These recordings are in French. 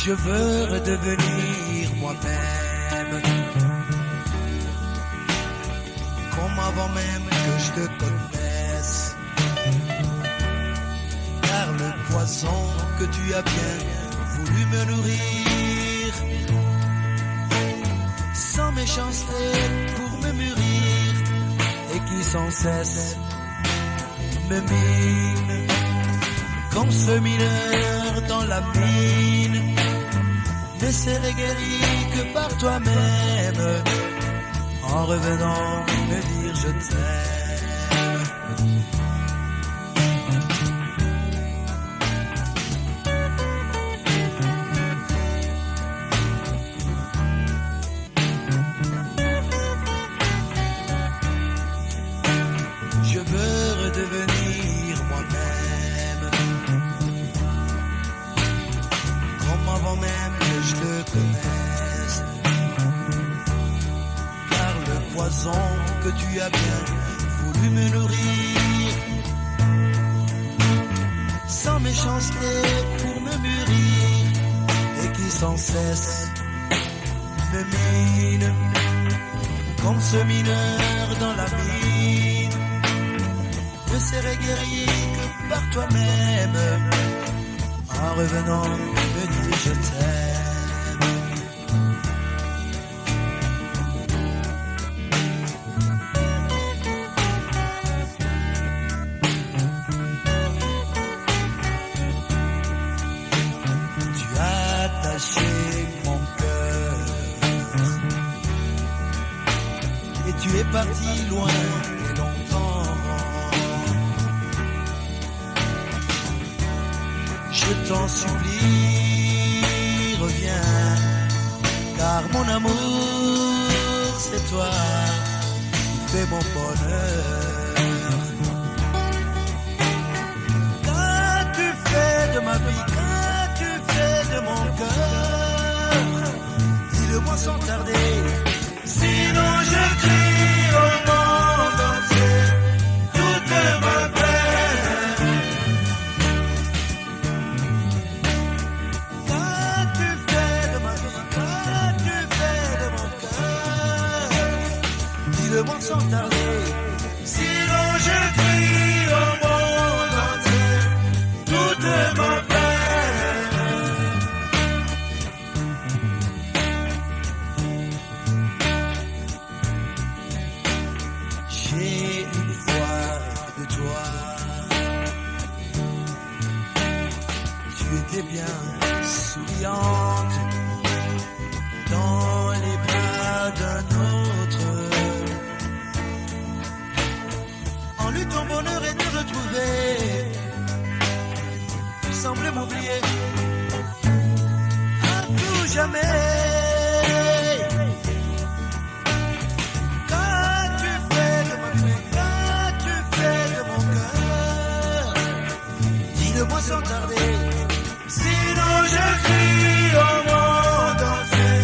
Je veux redevenir moi-même, comme avant même que je te connaisse. Car le poison que tu as bien voulu me nourrir, sans méchanceté pour me mûrir, et qui sans cesse me mine, comme ce mineur dans la mine, ne serait guéri que par toi-même, en revenant me dire je t'aime. Je veux redevenir moi-même, comme avant même que je te connaisse. Car le poison que tu as bien voulu me nourrir, sans méchanceté pour me mûrir, et qui sans cesse me mine, comme ce mineur dans la mine, ne serait guéri que par toi-même, en revenant me dire je t'aime. Tu as taché mon cœur, et tu es parti loin et longtemps. Je t'en supplie, reviens, car mon amour, c'est toi qui fais mon bonheur. Qu'as-tu fait de ma vie, qu'as-tu fait de mon cœur? Dis-le-moi sans tarder, sinon je crie au monde entier toute ma peine. Dis-le-moi sans tarder, sinon je crie au monde entier toute ma peine. J'ai une foi de toi, tu étais bien souriante dans les bras d'un autre. En lui ton bonheur est de retrouver, tu semblais m'oublier à tout jamais. Qu'as-tu fait de ma vie, qu'as-tu fait de mon cœur? Dis-le-moi sans tarder, sinon je crie au monde entier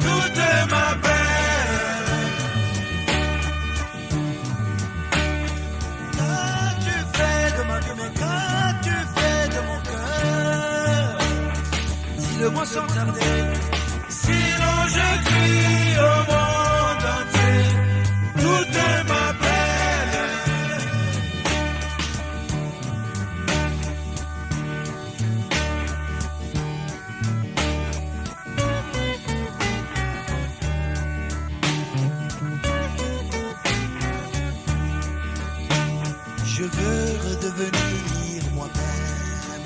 toute ma peine. Qu'as-tu fait de mon cœur? Dis-le-moi sans tarder, sinon je crie au monde entier toute ma peine. Je veux redevenir moi-même,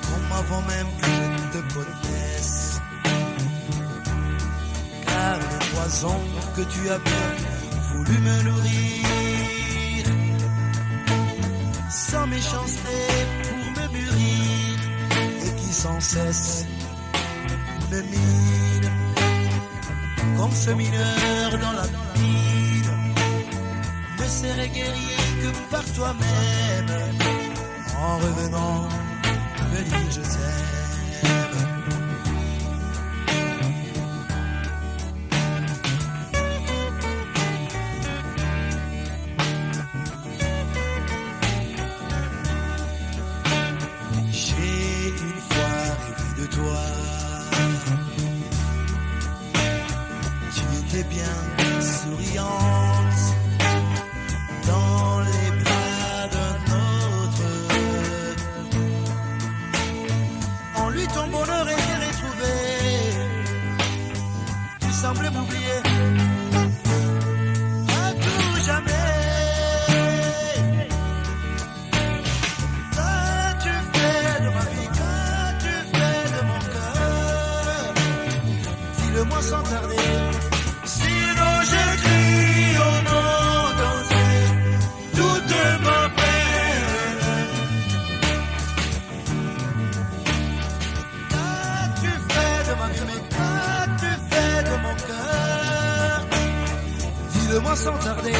comme avant même que je te connaisse. Car le poison que tu as bien voulu me nourrir, sans méchanceté pour me mûrir, et qui sans cesse me mine, comme ce mineur dans la mine, ne serait guéri que par toi-même, en revenant me dire je t'aime. J'ai toi. Tu étais bien souriante dans les bras d'un autre. En lui ton bonheur était retrouvé. Tu semblais m'oublier à tout jamais. Qu'as-tu fait de ma vie? Qu'as-tu fait de mon cœur? Dis-le-moi sans tarder. Sinon je crie au monde entier toute ma peine. Qu'as-tu fait de ma vie? Mais qu'as-tu fait de mon cœur? Dis-le-moi sans tarder.